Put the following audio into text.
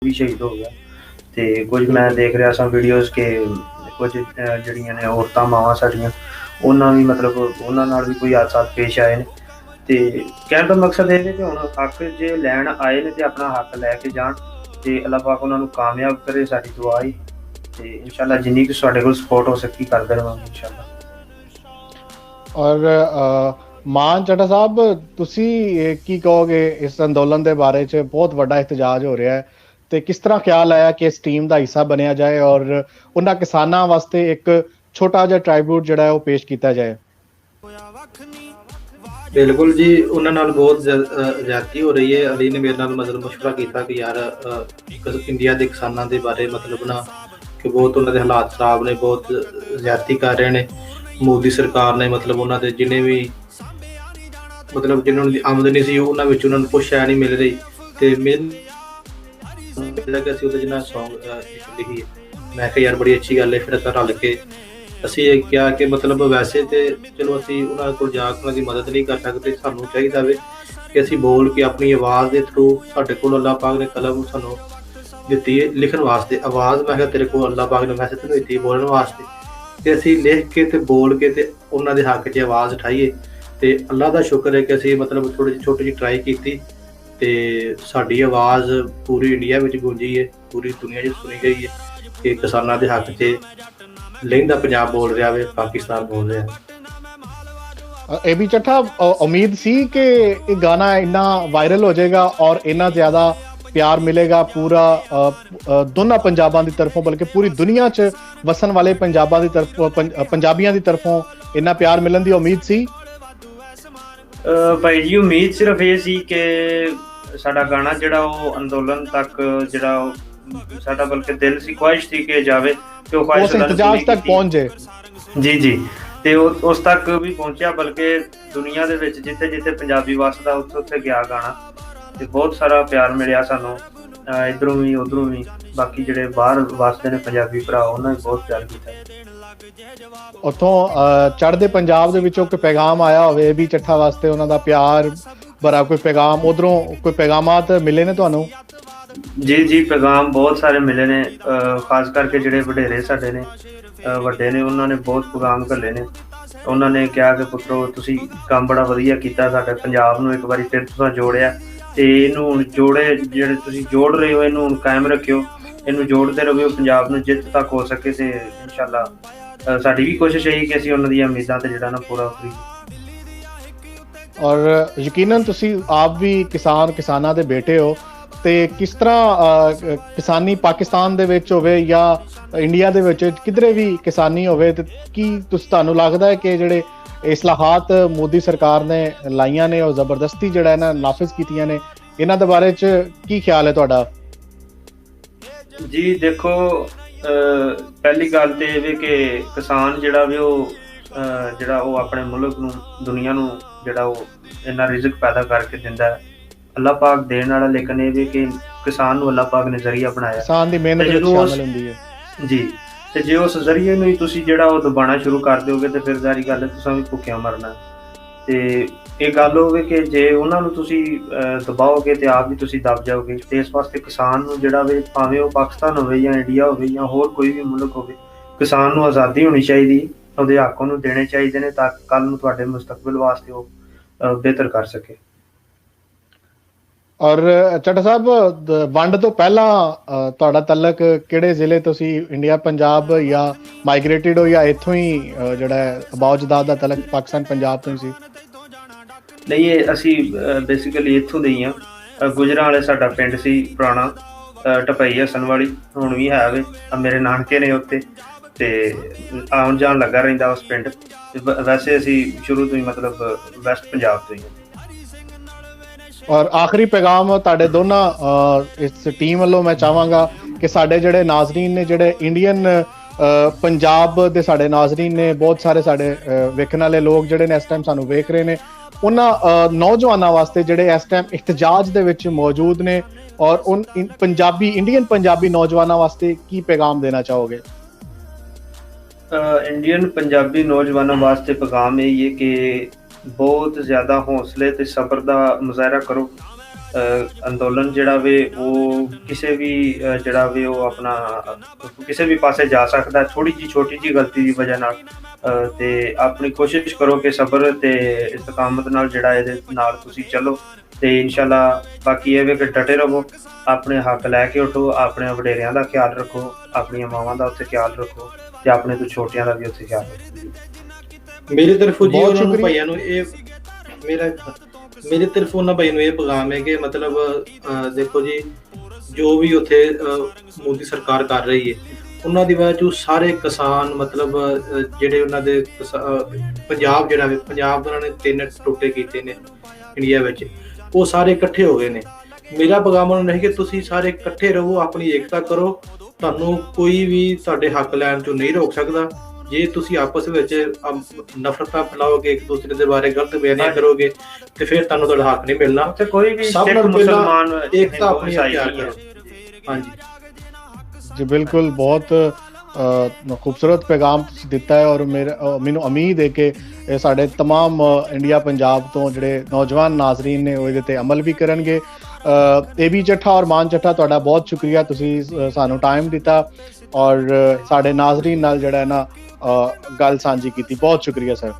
ਵੀ ਸ਼ਹੀਦ ਹੋ ਗਿਆ। ਤੇ ਕੁਝ ਮੈਂ ਬਿਲਕੁਲ। ਦੇਖ ਰਿਹਾ ਸਾਂ ਵੀਡੀਓਜ਼ ਕਿ ਕੁਝ ਜਿਹੜੀਆਂ ਨੇ ਔਰਤਾਂ ਮਾਵਾਂ ਸਾਡੀਆਂ, ਉਹਨਾਂ ਵੀ ਮਤਲਬ ਉਹਨਾਂ ਨਾਲ ਵੀ ਕੋਈ ਹਾਦਸਾ ਪੇਸ਼ ਆਏ ਨੇ। ਤੇ ਕਹਿਣ ਦਾ ਮਕਸਦ ਇਹ ਹੈ ਕਿ ਹੁਣ ਹੱਕ ਜੇ ਲੈਣ ਆਏ ਨੇ ਤੇ ਆਪਣਾ ਹੱਕ ਲੈ ਕੇ ਜਾਣ, ਤੇ ਅੱਲਾਹ ਪਾਕ ਉਹਨਾਂ ਨੂੰ ਕਾਮਯਾਬ ਕਰੇ, ਸਾਡੀ ਦੁਆ ਹੀ। ਤੇ ਇਨਸ਼ਾਅੱਲਾ ਜਿੰਨੀ ਕੁ ਸਾਡੇ ਕੋਲ ਸਪੋਰਟ ਹੋ ਸਕੀ ਕਰਦੇ ਰਹਾਂਗੇ ਇਨਸ਼ਾਅੱਲਾ। ਔਰ ਮਾਨ ਚੱਡਾ ਸਾਹਿਬ, ਤੁਸੀਂ ਕੀ ਕਹੋਗੇ ਇਸ ਅੰਦੋਲਨ ਦੇ ਬਾਰੇ 'ਚ? ਬਹੁਤ ਵੱਡਾ ਇhtਜਾਜ ਹੋ ਰਿਹਾ ਹੈ, ਤੇ ਕਿਸ ਤਰ੍ਹਾਂ ਖਿਆਲ ਆਇਆ ਕਿ ਇਸ ਟੀਮ ਦਾ ਹਿੱਸਾ ਬਣਿਆ ਜਾਏ ਔਰ ਉਹਨਾਂ ਕਿਸਾਨਾਂ ਵਾਸਤੇ ਇੱਕ ਛੋਟਾ ਜਿਹਾ ਟ੍ਰਾਈਬਿਊਟ ਜਿਹੜਾ ਹੈ ਉਹ ਪੇਸ਼ ਕੀਤਾ ਜਾਏ? ਬਿਲਕੁਲ ਜੀ, ਉਹਨਾਂ ਨਾਲ ਬਹੁਤ ਜ਼ਿਆਦਤੀ ਹੋ ਰਹੀ ਹੈ। ਅਲੀ ਨੇ ਮੇਰੇ ਨਾਲ ਮਤਲਬ ਮਸ਼ਵਰਾ ਕੀਤਾ ਕਿ ਯਾਰ ਇੰਡੀਆ ਦੇ ਕਿਸਾਨਾਂ ਦੇ ਬਾਰੇ ਮਤਲਬ ਨਾ, ਕਿ ਬਹੁਤ ਉਹਨਾਂ ਦੇ ਹਾਲਾਤ ਖਰਾਬ ਨੇ, ਬਹੁਤ ਜ਼ਿਆਦਤੀ ਕਰ ਰਹੇ ਨੇ ਮੋਦੀ ਸਰਕਾਰ ਨੇ। ਮਤਲਬ ਉਹਨਾਂ ਦੇ ਜਿੰਨੇ ਵੀ ਮਤਲਬ ਜਿਹਨਾਂ ਦੀ ਆਮਦਨੀ ਸੀ ਉਹਨਾਂ ਵਿੱਚ ਉਹਨਾਂ ਨੂੰ ਕੁਛ ਸ਼ੈ ਨਹੀਂ ਮਿਲ ਰਹੀ। ਤੇ ਮੈਨੂੰ ਲੱਗਾ ਅਸੀਂ ਉਹਦੇ ਜਿੰਨਾ ਸੌਂਗ ਲਿਖੀ ਹੈ, ਮੈਂ ਕਿਹਾ ਯਾਰ ਬੜੀ ਅੱਛੀ ਗੱਲ ਹੈ। ਫਿਰ ਅਸੀਂ ਰਲ ਕੇ ਅਸੀਂ ਇਹ ਕਿਹਾ ਕਿ ਮਤਲਬ ਵੈਸੇ ਤੇ ਚਲੋ ਅਸੀਂ ਉਹਨਾਂ ਕੋਲ ਜਾ ਕੇ ਉਹਨਾਂ ਦੀ ਮਦਦ ਨਹੀਂ ਕਰ ਸਕਦੇ, ਸਾਨੂੰ ਚਾਹੀਦਾ ਵੇ ਕਿ ਅਸੀਂ ਬੋਲ ਕੇ ਆਪਣੀ ਆਵਾਜ਼ ਦੇ ਥਰੂ, ਸਾਡੇ ਕੋਲ ਅੱਲਾਹ ਪਾਕ ਨੇ ਕਲਮ ਸਾਨੂੰ ਦਿੱਤੀ ਹੈ ਲਿਖਣ ਵਾਸਤੇ, ਆਵਾਜ਼ ਮੈਂ ਕਿਹਾ ਤੇਰੇ ਕੋਲ ਅੱਲਾਹ ਪਾਕ ਨੇ ਵੈਸੇ ਤੈਨੂੰ ਦਿੱਤੀ ਬੋਲਣ ਵਾਸਤੇ, ਤੇ ਅਸੀਂ ਲਿਖ ਕੇ ਤੇ ਬੋਲ ਕੇ ਤੇ ਉਹਨਾਂ ਦੇ ਹੱਕ 'ਚ ਆਵਾਜ਼ ਉਠਾਈਏ। ਤੇ ਅੱਲਾਹ ਦਾ ਸ਼ੁਕਰ ਹੈ ਕਿ ਅਸੀਂ ਮਤਲਬ ਛੋਟੀ ਜਿਹੀ ਟਰਾਈ ਕੀਤੀ ਤੇ ਸਾਡੀ ਆਵਾਜ਼ ਪੂਰੀ ਇੰਡੀਆ ਵਿੱਚ ਗੂੰਜੀ ਹੈ, ਪੂਰੀ ਦੁਨੀਆ 'ਚ ਸੁਣੀ ਗਈ ਹੈ ਕਿ ਕਿਸਾਨਾਂ ਦੇ ਹੱਕ 'ਚ ਲਹਿੰਦਾ ਪੰਜਾਬ ਬੋਲ ਰਿਹਾ ਵੇ, ਪਾਕਿਸਤਾਨ ਬੋਲ ਰਿਹਾ। ਇਹ ਵੀ ਚੱਠਾ ਉਮੀਦ ਸੀ ਕਿ ਇਹ ਗਾਣਾ ਇੰਨਾ ਵਾਇਰਲ ਹੋ ਜਾਏਗਾ ਔਰ ਇੰਨਾ ਜ਼ਿਆਦਾ ਪਿਆਰ ਮਿਲੇਗਾ ਪੂਰਾ ਦੋਨਾਂ ਪੰਜਾਬਾਂ ਦੀ ਤਰਫੋਂ, ਬਲਕਿ ਪੂਰੀ ਦੁਨੀਆ 'ਚ ਵਸਣ ਵਾਲੇ ਪੰਜਾਬਾਂ ਦੀ ਤਰਫੋਂ, ਪੰਜਾਬੀਆਂ ਦੀ ਤਰਫੋਂ ਇੰਨਾ ਪਿਆਰ ਮਿਲਣ ਦੀ ਉਮੀਦ ਸੀ? ਭਾਈ ਜੀ ਉਮੀਦ ਸਿਰਫ ਇਹ ਸੀ ਕਿ ਸਾਡਾ ਗਾਣਾ ਜਿਹੜਾ ਉਹ ਅੰਦੋਲਨ ਤੱਕ ਜਿਹੜਾ ਸਾਡਾ ਬਲਕਿ ਦਿਲ ਸੀ, ਖੁਆਇਸ਼ ਸੀ ਕਿ ਜਾਵੇ ਤੇ ਉਹ ਖੁਆਇਸ਼ ਇੰਤਜ਼ਾਜ ਤੱਕ ਪਹੁੰਚ ਜਾਏ। ਜੀ ਜੀ, ਤੇ ਉਸ ਤੱਕ ਵੀ ਪਹੁੰਚਿਆ, ਬਲਕਿ ਦੁਨੀਆ ਦੇ ਵਿੱਚ ਜਿੱਥੇ ਜਿੱਥੇ ਪੰਜਾਬੀ ਵੱਸਦਾ ਉੱਥੇ ਉੱਥੇ ਗਿਆ ਗਾਣਾ, ਤੇ ਬਹੁਤ ਸਾਰਾ ਪਿਆਰ ਮਿਲਿਆ ਸਾਨੂੰ ਇੱਧਰੋਂ ਵੀ ਉੱਧਰੋਂ ਵੀ। ਬਾਕੀ ਜਿਹੜੇ ਬਾਹਰ ਵੱਸਦੇ ਨੇ ਪੰਜਾਬੀ ਭਰਾ, ਉਹਨਾਂ ਨੇ ਬਹੁਤ ਪਿਆਰ ਕੀਤਾ। ਉੱਥੋਂ ਚੜ੍ਹਦੇ ਪੰਜਾਬ ਦੇ ਵਿੱਚੋਂ ਕੋਈ ਪੈਗਾਮ ਆਇਆ ਹੋਵੇ ਵੀ ਚੱਠਾ ਵਾਸਤੇ, ਉਹਨਾਂ ਦਾ ਪਿਆਰ ਭਰਾ ਕੋਈ ਪੈਗਾਮ ਉਧਰੋਂ, ਕੋਈ ਪੈਗਾਮਾਤ ਮਿਲੇ ਨੇ ਤੁਹਾਨੂੰ? ਜੀ ਜੀ, ਪੈਗਾਮ ਬਹੁਤ ਸਾਰੇ ਮਿਲੇ ਨੇ, ਖਾਸ ਕਰਕੇ ਜਿਹੜੇ ਵਡੇਰੇ ਸਾਡੇ ਨੇ, ਵੱਡੇ ਨੇ, ਉਹਨਾਂ ਨੇ ਬਹੁਤ ਪੈਗਾਮ ਘੱਲੇ ਨੇ। ਉਹਨਾਂ ਨੇ ਕਿਹਾ ਕਿ ਪੁੱਤਰੋ ਤੁਸੀਂ ਕੰਮ ਬੜਾ ਵਧੀਆ ਕੀਤਾ, ਸਾਡੇ ਪੰਜਾਬ ਨੂੰ ਇੱਕ ਵਾਰੀ ਫਿਰ ਤੁਸੀਂ ਜੋੜਿਆ, ਤੇ ਇਹਨੂੰ ਹੁਣ ਜਿਹੜੇ ਤੁਸੀਂ ਜੋੜ ਰਹੇ ਹੋ ਇਹਨੂੰ ਹੁਣ ਕਾਇਮ ਰੱਖਿਓ, ਇਹਨੂੰ ਜੋੜਦੇ ਰਹੋ ਪੰਜਾਬ ਨੂੰ ਜਿੱਤ ਤੱਕ ਹੋ ਸਕੇ। ਤੇ ਇਨਸ਼ਾਅੱਲਾ ਸਾਡੀ ਵੀ ਕੋਸ਼ਿਸ਼ ਇਹੀ ਕਿ ਅਸੀਂ ਉਹਨਾਂ ਦੀਆਂ ਉਮੀਦਾਂ ਤੇ ਜਿਹੜਾ ਨਾ ਪੂਰਾ ਕਰੀਏ। ਔਰ ਯਕੀਨਨ ਤੁਸੀਂ ਆਪ ਵੀ ਕਿਸਾਨਾਂ ਦੇ ਬੇਟੇ ਹੋ, ਤੇ ਕਿਸ ਤਰ੍ਹਾਂ ਕਿਸਾਨੀ ਪਾਕਿਸਤਾਨ ਦੇ ਵਿੱਚ ਹੋਵੇ ਜਾਂ ਇੰਡੀਆ ਦੇ ਵਿੱਚ ਕਿਧਰੇ ਵੀ ਕਿਸਾਨੀ ਹੋਵੇ, ਤੇ ਕੀ ਤੁਹਾਨੂੰ ਲੱਗਦਾ ਹੈ ਕਿ ਜਿਹੜੇ ਇਸਲਾਹਾਤ ਮੋਦੀ ਸਰਕਾਰ ਨੇ ਲਾਈਆਂ ਨੇ ਉਹ ਜ਼ਬਰਦਸਤੀ ਜਿਹੜਾ ਹੈ ਨਾ ਨਾਫਿਜ਼ ਕੀਤੀਆਂ ਨੇ, ਇਹਨਾਂ ਦੇ ਬਾਰੇ 'ਚ ਕੀ ਖਿਆਲ ਹੈ ਤੁਹਾਡਾ? ਜੀ ਦੇਖੋ, ਪਹਿਲੀ ਗੱਲ ਤੇ ਇਹ ਵੀ ਕਿ ਕਿਸਾਨ ਜਿਹੜਾ ਵੀ ਉਹ ਆਪਣੇ ਮੁਲਕ ਨੂੰ, ਦੁਨੀਆ ਨੂੰ ਜਿਹੜਾ ਉਹ ਇੰਨਾ ਰਿਜ਼ਕ ਪੈਦਾ ਕਰਕੇ ਦਿੰਦਾ ਹੈ, ਅੱਲਾਹ ਪਾਕ ਦੇਣ ਵਾਲਾ। ਲੇਕਿਨ ਇਹ ਵੀ ਕਿ ਕਿਸਾਨ ਨੂੰ ਅੱਲਾਹ ਪਾਕ ਨੇ ਜ਼ਰੀਆ ਬਣਾਇਆ, ਕਿਸਾਨ ਦੀ ਮਿਹਨਤ ਵਿੱਚ ਸ਼ਾਮਿਲ ਹੁੰਦੀ ਹੈ ਜੀ। ਤੇ ਜੇ ਉਸ ਜ਼ਰੀਏ ਨੂੰ ਹੀ ਤੁਸੀਂ ਜਿਹੜਾ ਉਹ ਦਬਾਉਣਾ ਸ਼ੁਰੂ ਕਰ ਦਿਓਗੇ ਤੇ ਫਿਰ ਜ਼ਾਰੀ ਗੱਲ ਹੈ ਤੁਸੀਂ ਵੀ ਭੁੱਖਿਆਂ ਮਰਨਾ। ਤੇ ਇਹ ਗੱਲ ਹੋਵੇ ਕਿ ਜੇ ਉਹਨਾਂ ਨੂੰ ਤੁਸੀਂ ਦਬਾਓਗੇ ਤੇ ਆਪ ਵੀ ਤੁਸੀਂ ਦਬ ਜਾਓਗੇ। ਤੇ ਇਸ ਵਾਸਤੇ ਕਿਸਾਨ ਨੂੰ ਜਿਹੜਾ ਵੇ, ਭਾਵੇਂ ਉਹ ਪਾਕਿਸਤਾਨ ਹੋਵੇ ਜਾਂ ਇੰਡੀਆ ਹੋਵੇ ਜਾਂ ਹੋਰ ਕੋਈ ਵੀ ਮੁਲਕ ਹੋਵੇ, ਕਿਸਾਨ ਨੂੰ ਆਜ਼ਾਦੀ ਹੋਣੀ ਚਾਹੀਦੀ, ਉਹਦੇ ਹੱਕ ਉਹਨੂੰ ਦੇਣੇ ਚਾਹੀਦੇ ਨੇ ਤਾਂ ਕੱਲ੍ਹ ਨੂੰ ਤੁਹਾਡੇ ਮੁਸਤਕਬਲ ਵਾਸਤੇ ਉਹ ਬਿਹਤਰ ਕਰ ਸਕੇ। ਔਰ ਚੱਡਾ ਸਾਹਿਬ, ਵੰਡ ਤੋਂ ਪਹਿਲਾਂ ਤੁਹਾਡਾ ਤਲਕ ਕਿਹੜੇ ਜ਼ਿਲ੍ਹੇ ਤੋਂ ਸੀ? ਇੰਡੀਆ ਪੰਜਾਬ ਜਾਂ ਮਾਈਗ੍ਰੇਟਿਡ ਹੋ ਜਾਂ ਇੱਥੋਂ ਹੀ ਜਿਹੜਾ ਬਾਉਜਦਾਦ ਦਾ ਤਲਕ ਪਾਕਿਸਤਾਨ ਪੰਜਾਬ ਤੋਂ ਹੀ ਸੀ? ਨਹੀਂ, ਇਹ ਅਸੀਂ ਬੇਸਿਕਲੀ ਇੱਥੋਂ ਦੇ ਹੀ ਹਾਂ। ਗੁਜਰਾਂ ਵਾਲੇ ਸਾਡਾ ਪਿੰਡ ਸੀ ਪੁਰਾਣਾ, ਟਪਈ ਹਸਨ ਵਾਲੀ, ਹੁਣ ਵੀ ਹੈ ਵੇ, ਮੇਰੇ ਨਾਨਕੇ ਨੇ ਉੱਥੇ, ਤੇ ਆਉਣ ਜਾਣ ਲੱਗਾ ਰਹਿੰਦਾ ਉਸ ਪਿੰਡ। ਵੈਸੇ ਅਸੀਂ ਸ਼ੁਰੂ ਤੋਂ ਹੀ ਮਤਲਬ ਵੈਸਟ ਪੰਜਾਬ ਤੋਂ ਹੀ ਹਾਂ। ਔਰ ਆਖਰੀ ਪੈਗਾਮ ਤੁਹਾਡੇ ਦੋਨਾਂ ਇਸ ਟੀਮ ਵੱਲੋਂ ਮੈਂ ਚਾਹਾਂਗਾ ਕਿ ਸਾਡੇ ਜਿਹੜੇ ਨਾਜ਼ਰੀਨ ਨੇ, ਜਿਹੜੇ ਇੰਡੀਅਨ ਪੰਜਾਬ ਦੇ ਸਾਡੇ ਨਾਜ਼ਰੀਨ ਨੇ, ਬਹੁਤ ਸਾਰੇ ਸਾਡੇ ਵੇਖਣ ਵਾਲੇ ਲੋਕ ਜਿਹੜੇ ਨੇ ਇਸ ਟਾਈਮ ਸਾਨੂੰ ਵੇਖ ਰਹੇ ਨੇ, ਉਹਨਾਂ ਨੌਜਵਾਨਾਂ ਵਾਸਤੇ ਜਿਹੜੇ ਇਸ ਟਾਈਮ ਇhtਜਾਜ ਦੇ ਵਿੱਚ ਮੌਜੂਦ ਨੇ, ਔਰ ਇੰਡੀਅਨ ਪੰਜਾਬੀ ਨੌਜਵਾਨਾਂ ਵਾਸਤੇ ਕੀ ਪੈਗਾਮ ਦੇਣਾ ਚਾਹੋਗੇ? ਇੰਡੀਅਨ ਪੰਜਾਬੀ ਨੌਜਵਾਨਾਂ ਵਾਸਤੇ ਪੈਗਾਮ ਇਹ ਹੈ ਕਿ ਬਹੁਤ ਜ਼ਿਆਦਾ ਹੌਸਲੇ ਤੇ ਸਬਰ ਦਾ ਮੁਜ਼ਾਹਰਾ ਕਰੋ, ਅੰਦੋਲਨ ਜਿਹੜਾ ਵੇ ਉਹ ਕਿਸੇ ਵੀ ਜਿਹੜਾ ਵੇ ਉਹ ਆਪਣਾ ਕਿਸੇ ਵੀ ਪਾਸੇ ਜਾ ਸਕਦਾ, ਥੋੜ੍ਹੀ ਜਿਹੀ ਛੋਟੀ ਜਿਹੀ ਗਲਤੀ ਦੀ ਵਜ੍ਹਾ ਨਾਲ। ਤੇ ਆਪਣੀ ਕੋਸ਼ਿਸ਼ ਕਰੋ ਕਿ ਸਬਰ ਤੇ ਇਸਤਕਾਮਤ ਨਾਲ ਜਿਹੜਾ ਇਹਦੇ ਨਾਲ ਤੁਸੀਂ ਚੱਲੋ, ਤੇ ਇਨਸ਼ਾਅੱਲਾ ਬਾਕੀ ਇਹ ਵੇ ਕਿ ਡਟੇ ਰਹੋ, ਆਪਣੇ ਹੱਕ ਲੈ ਕੇ ਉੱਠੋ, ਆਪਣੇ ਵਡੇਰਿਆਂ ਦਾ ਖਿਆਲ ਰੱਖੋ, ਆਪਣੀਆਂ ਮਾਵਾਂ ਦਾ ਉੱਥੇ ਖਿਆਲ ਰੱਖੋ, ਤੇ ਆਪਣੇ ਤੋਂ ਛੋਟਿਆਂ ਦਾ ਵੀ ਉੱਥੇ ਖਿਆਲ ਰੱਖੋ। ਮੇਰੀ ਤਰਫੋਂ ਜੀ ਬਹੁਤ ਉਹਨਾਂ ਨੂੰ ਸ਼ੁਕਰੀਆ। ਭਾਈਆਂ ਨੂੰ ਇਹ ਮੇਰੀ ਤਰਫੋਂ ਉਹਨਾਂ ਭਾਈ ਨੂੰ ਇਹ ਪੈਗਾਮ ਹੈ ਕਿ ਮਤਲਬ ਦੇਖੋ ਜੀ, ਜੋ ਵੀ ਉੱਥੇ ਮੋਦੀ ਸਰਕਾਰ ਕਰ ਰਹੀ ਹੈ, ਉਹਨਾਂ ਦੀ ਵਜ੍ਹਾ ਤੋਂ ਸਾਰੇ ਕਿਸਾਨ ਮਤਲਬ ਜਿਹੜੇ ਉਹਨਾਂ ਦੇ ਪੰਜਾਬ ਜਿਹੜਾ ਵੇ, ਪੰਜਾਬ ਉਹਨਾਂ ਨੇ 3 ਟੋਟੇ ਕੀਤੇ ਨੇ ਇੰਡੀਆ ਵਿੱਚ, ਉਹ ਸਾਰੇ ਇਕੱਠੇ ਹੋ ਗਏ ਨੇ। ਮੇਰਾ ਪੈਗਾਮ ਉਹਨਾਂ ਨੂੰ ਹੈ ਕਿ ਤੁਸੀਂ ਸਾਰੇ ਇਕੱਠੇ ਰਹੋ, ਆਪਣੀ ਏਕਤਾ ਕਰੋ, ਤੁਹਾਨੂੰ ਕੋਈ ਵੀ ਤੁਹਾਡੇ ਹੱਕ ਲੈਣ ਤੋਂ ਨਹੀਂ ਰੋਕ ਸਕਦਾ। ਜੇ ਤੁਸੀਂ ਆਪਸ ਵਿੱਚ ਨਫ਼ਰਤਾਂ ਫੈਲਾਓਗੇ, ਇੱਕ ਦੂਸਰੇ ਦੇ ਬਾਰੇ ਗਲਤ ਬਿਆਨੀਆਂ ਕਰੋਗੇ, ਤੇ ਫਿਰ ਤੁਹਾਨੂੰ ਤੁਹਾਡਾ ਹੱਕ ਨਹੀਂ ਮਿਲਣਾ। ਉੱਥੇ ਕੋਈ ਵੀ ਸਭ ਸਿੱਖ ਨਾਲੋਂ ਪਹਿਲਾਂ ਮੁਸਲਮਾਨ ਏਕਤਾ ਆਪਣੀ ਈਸਾਈ ਤਿਆਰ ਨਹੀਂ ਹੈ। ਕਰੋ। ਹਾਂਜੀ ਜੀ ਬਿਲਕੁਲ, ਬਹੁਤ ਖੂਬਸੂਰਤ ਪੈਗਾਮ ਤੁਸੀਂ ਦਿੱਤਾ ਹੈ, ਔਰ ਮੈਨੂੰ ਉਮੀਦ ਹੈ ਕਿ ਇਹ ਸਾਡੇ तमाम ਇੰਡੀਆ ਪੰਜਾਬ ਤੋਂ ਜਿਹੜੇ ਨੌਜਵਾਨ ਨਾਜ਼ਰੀਨ ਨੇ ਉਹ ਇਹਦੇ ਤੇ ਅਮਲ ਵੀ ਕਰਨਗੇ। AB ਚੱਠਾ ਔਰ ਮਾਨ ਚੱਠਾ, ਤੁਹਾਡਾ ਬਹੁਤ ਸ਼ੁਕਰੀਆ, ਤੁਸੀਂ ਸਾਨੂੰ ਟਾਈਮ ਦਿੱਤਾ ਔਰ ਸਾਡੇ ਨਾਜ਼ਰੀਨ ਨਾਲ ਜਿਹੜਾ ਹੈ ਨਾ ਗੱਲ ਸਾਂਝੀ ਕੀਤੀ। ਬਹੁਤ ਸ਼ੁਕਰੀਆ ਸਰ।